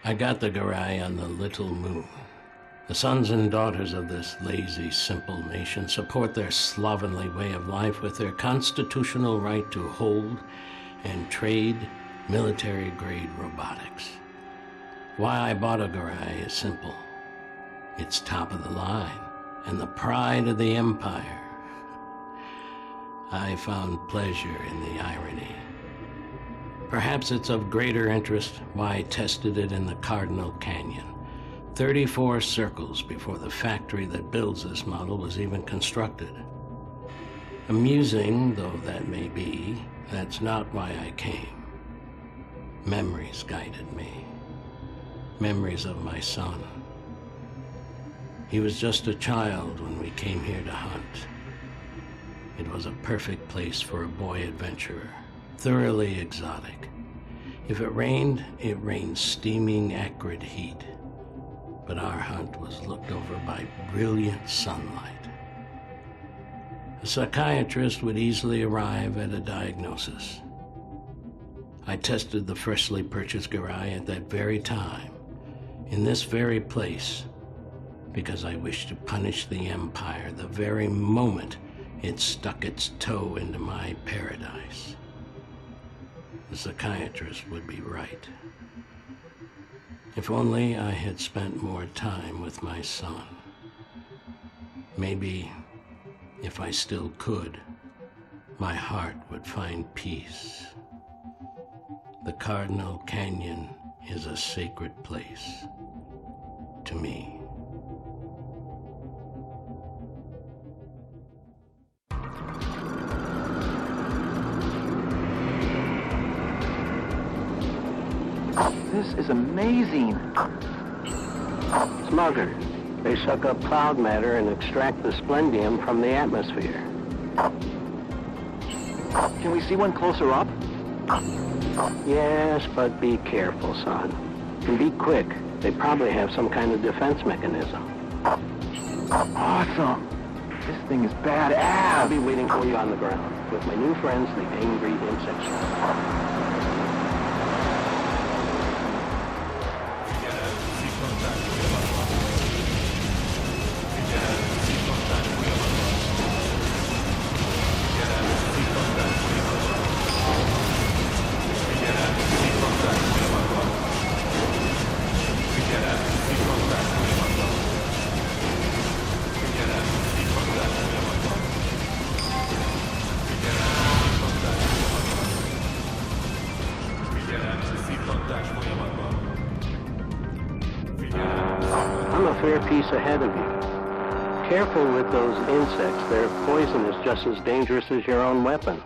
I got the garai on the little moon. The sons and daughters of this lazy, simple nation support their slovenly way of life with their constitutional right to hold and trade military-grade robotics. Why I bought a garai is simple. It's top of the line and the pride of the empire. I found pleasure in the irony. Perhaps it's of greater interest why I tested it in the Cardinal Canyon. 34 circles before the factory that builds this model was even constructed. Amusing though that may be, that's not why I came. Memories guided me. Memories of my son. He was just a child when we came here to hunt. It was a perfect place for a boy adventurer, thoroughly exotic. If it rained steaming, acrid heat. But our hunt was looked over by brilliant sunlight. A psychiatrist would easily arrive at a diagnosis. I tested the freshly purchased garai at that very time, in this very place, because I wished to punish the Empire the very moment it stuck its toe into my paradise. The psychiatrist would be right. If only I had spent more time with my son. Maybe, if I still could, my heart would find peace. The Cardinal Canyon is a sacred place to me. This is amazing. Smuggers. They suck up cloud matter and extract the splendium from the atmosphere. Can we see one closer up? Yes, but be careful, son. And be quick. They probably have some kind of defense mechanism. Awesome. This thing is badass. I'll be waiting for you on the ground with my new friends, the angry insects. I'm a fair piece ahead of you. Careful with those insects. Their poison is just as dangerous as your own weapons.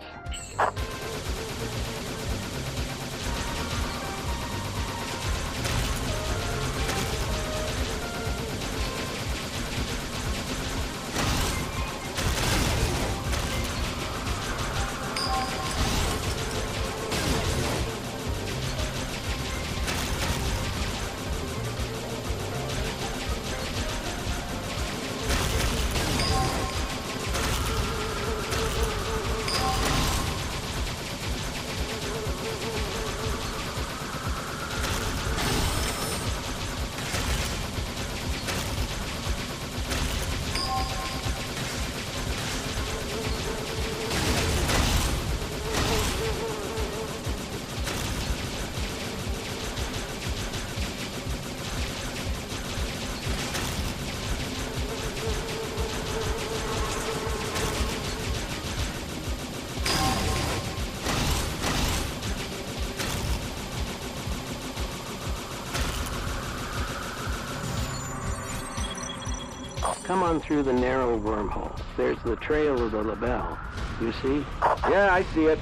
Come on through the narrow wormhole. There's the trail of the label. You see? Yeah, I see it.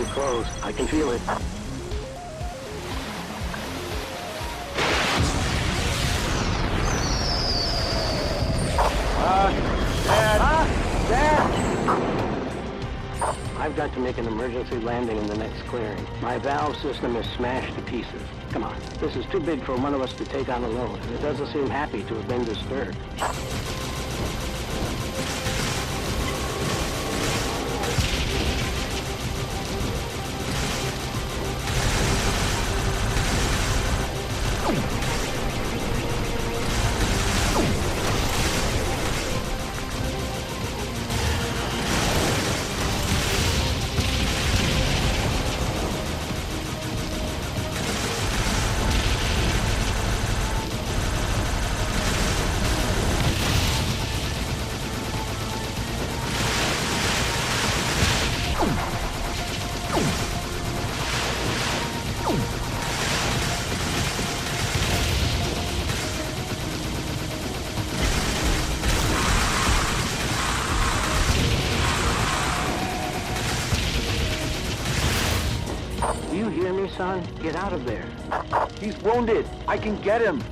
close. I can feel it. Dad! I've got to make an emergency landing in the next clearing. My valve system is smashed to pieces. Come on, this is too big for one of us to take on alone, and it doesn't seem happy to have been disturbed. Do you hear me, son? Get out of there. He's wounded. I can get him.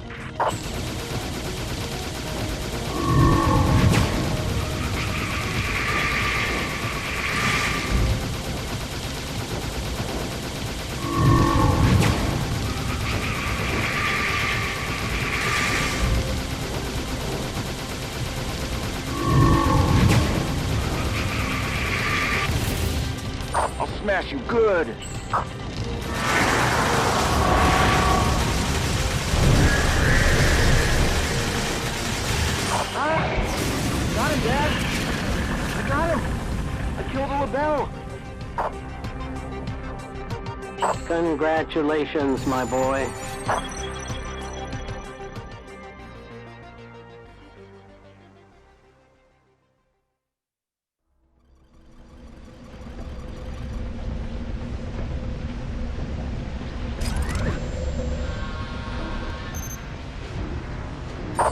I'll smash you good. Got him, Dad! I got him! I killed the LaBelle! Congratulations, my boy.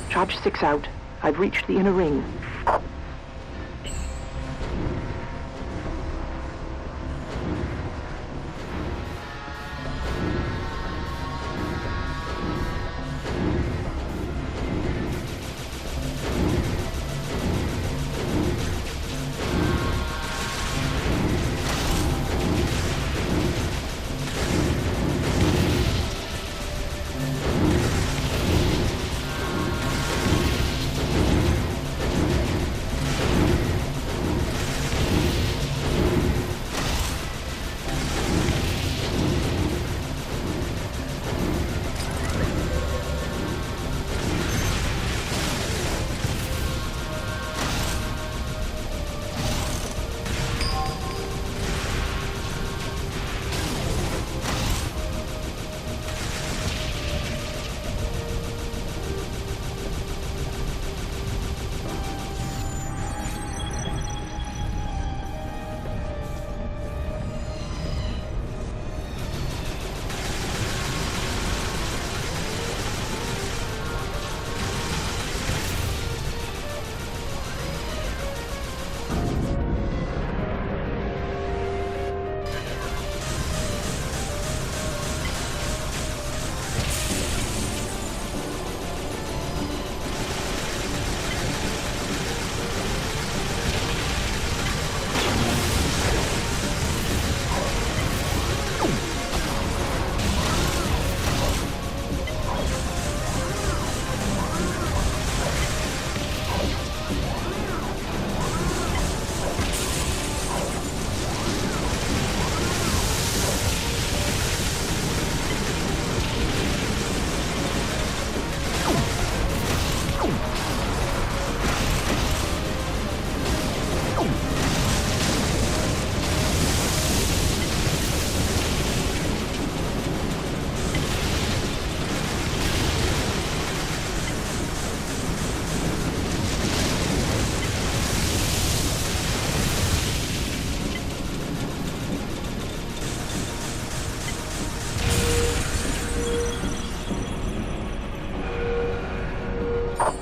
Charge 6 out. I've reached the inner ring.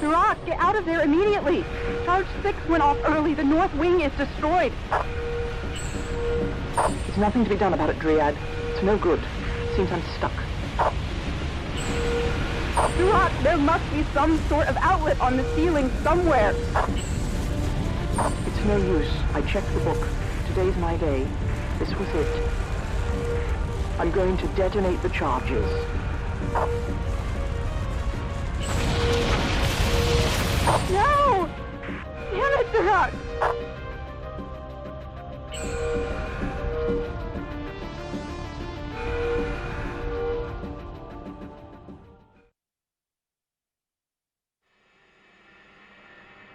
Mirage, get out of there immediately! Charge 6 went off early. The north wing is destroyed. There's nothing to be done about it, Dryad. It's no good. Seems I'm stuck. Duroc, there must be some sort of outlet on the ceiling somewhere. It's no use. I checked the book. Today's my day. This was it. I'm going to detonate the charges. No! Damn it, Duroc!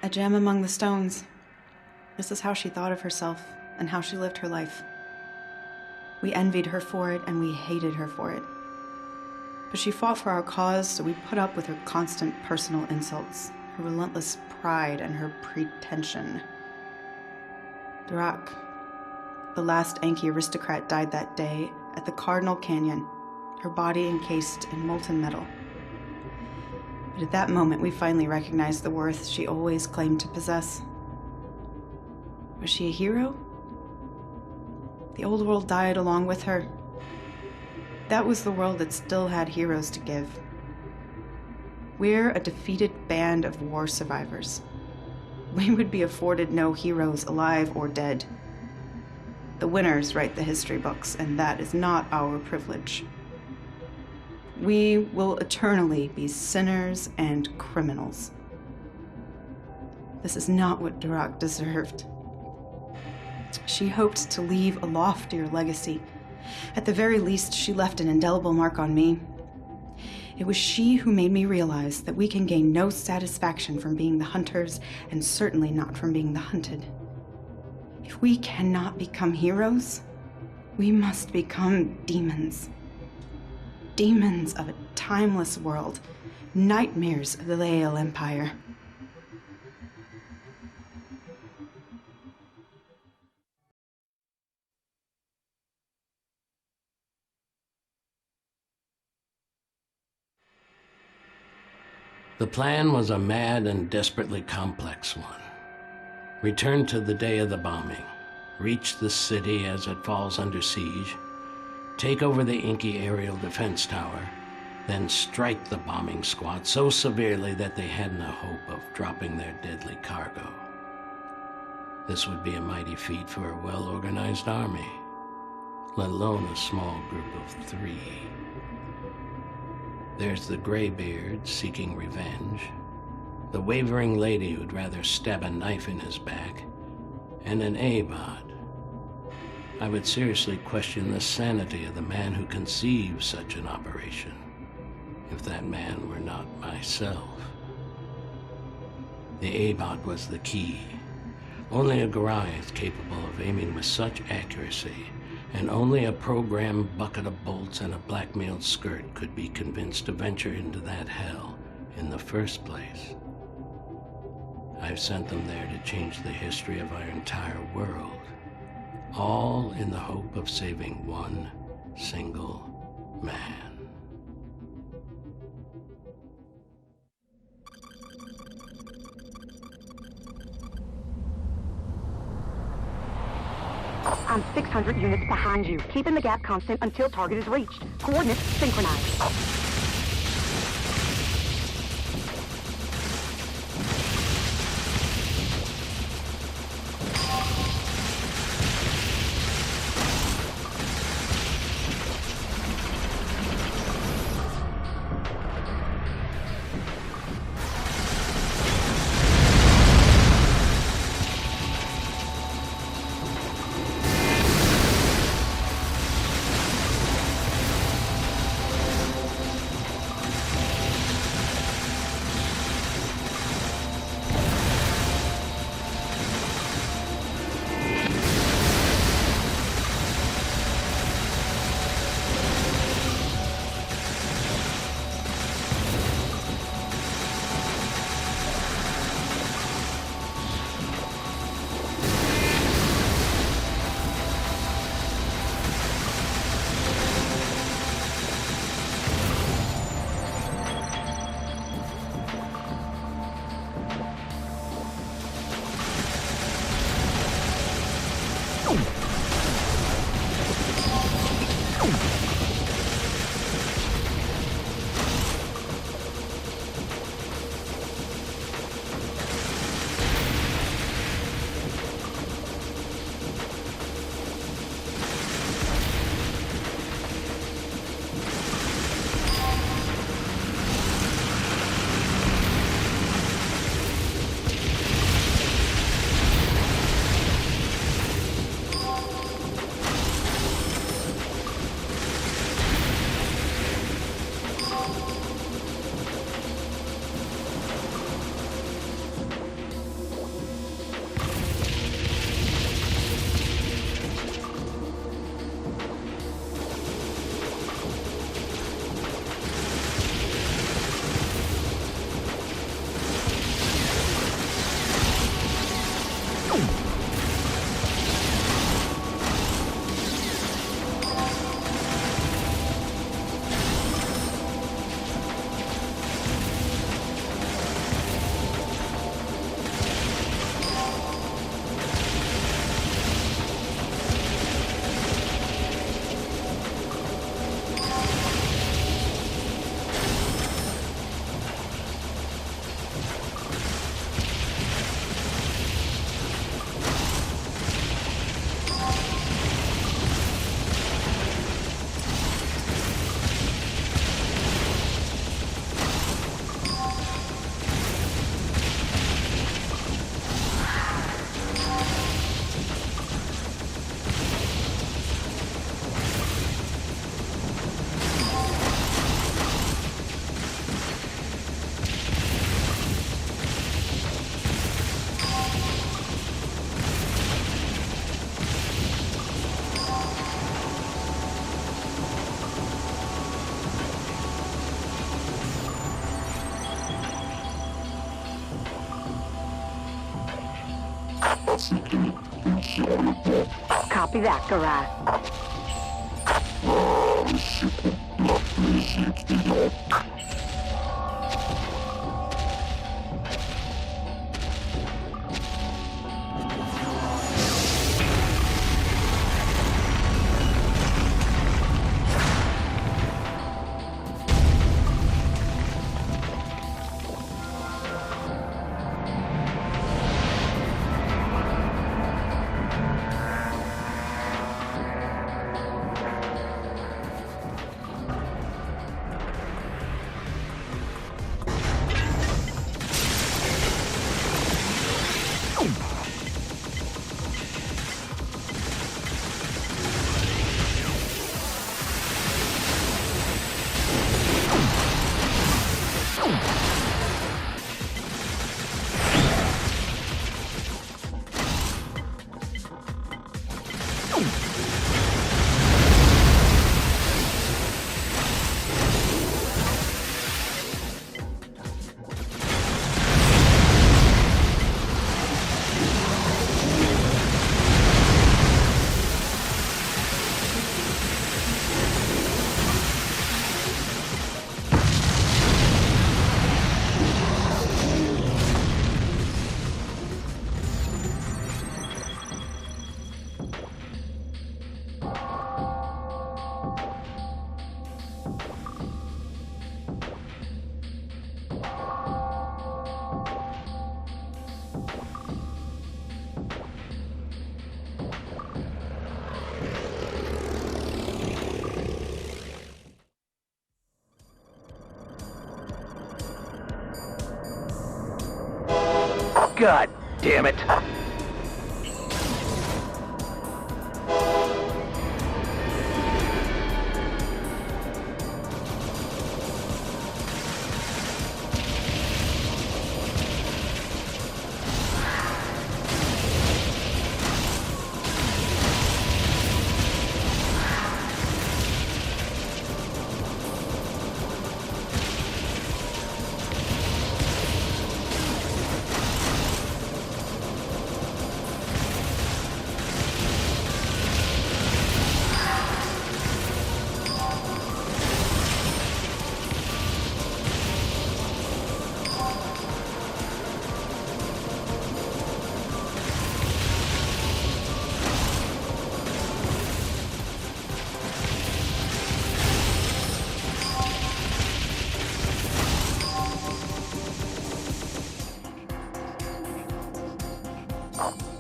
A gem among the stones. This is how she thought of herself and how she lived her life. We envied her for it and we hated her for it. But she fought for our cause, so we put up with her constant personal insults, her relentless pride, and her pretension. Duroc, the last Anki aristocrat, died that day at the Cardinal Canyon, her body encased in molten metal. But at that moment, we finally recognized the worth she always claimed to possess. Was she a hero? The old world died along with her. That was the world that still had heroes to give. We're a defeated band of war survivors. We would be afforded no heroes, alive or dead. The winners write the history books, and that is not our privilege. We will eternally be sinners and criminals. This is not what Duroc deserved. She hoped to leave a loftier legacy. At the very least, she left an indelible mark on me. It was she who made me realize that we can gain no satisfaction from being the hunters, and certainly not from being the hunted. If we cannot become heroes, we must become demons. Demons of a timeless world, nightmares of the Lael Empire. The plan was a mad and desperately complex one. Return to the day of the bombing, reach the city as it falls under siege, take over the Inky aerial defense tower, then strike the bombing squad so severely that they had no hope of dropping their deadly cargo. This would be a mighty feat for a well-organized army, let alone a small group of 3. There's the graybeard seeking revenge, the wavering lady who'd rather stab a knife in his back, and an Abad. I would seriously question the sanity of the man who conceived such an operation, if that man were not myself. The Abad was the key. Only a Goliath capable of aiming with such accuracy, and only a programmed bucket of bolts and a blackmailed skirt could be convinced to venture into that hell in the first place. I've sent them there to change the history of our entire world, all in the hope of saving one single man. I'm 600 units behind you, keeping the gap constant until target is reached. Coordinates synchronized. Copy that, Garage. God damn it!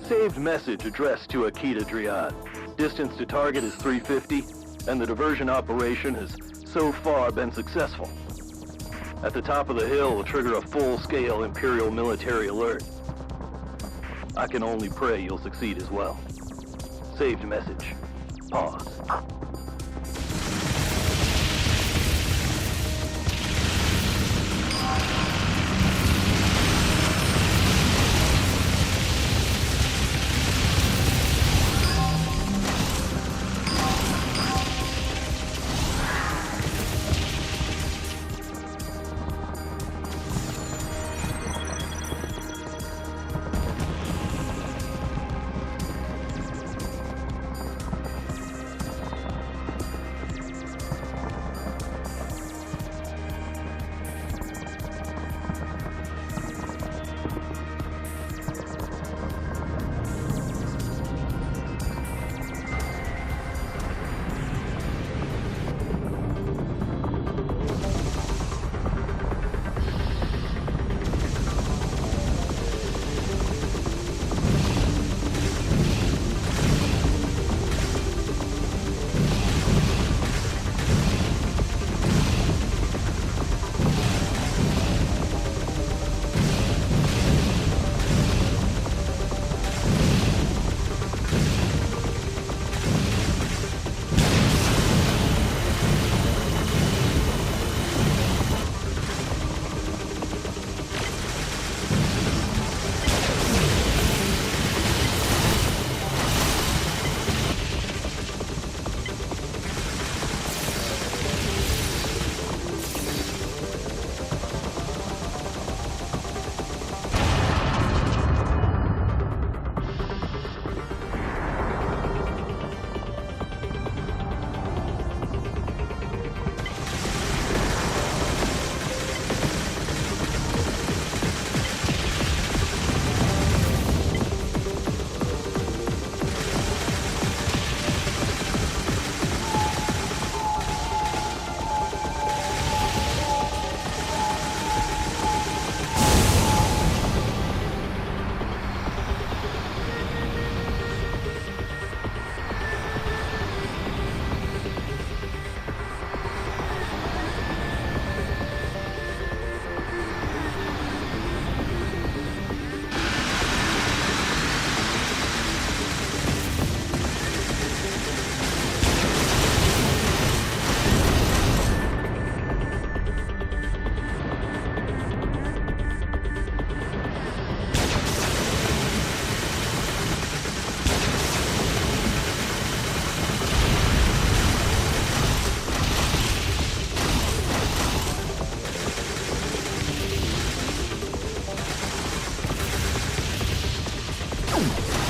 Saved message addressed to Akita Driad. Distance to target is 350, and the diversion operation has so far been successful. At the top of the hill will trigger a full-scale Imperial military alert. I can only pray you'll succeed as well. Saved message. Pause. Ugh!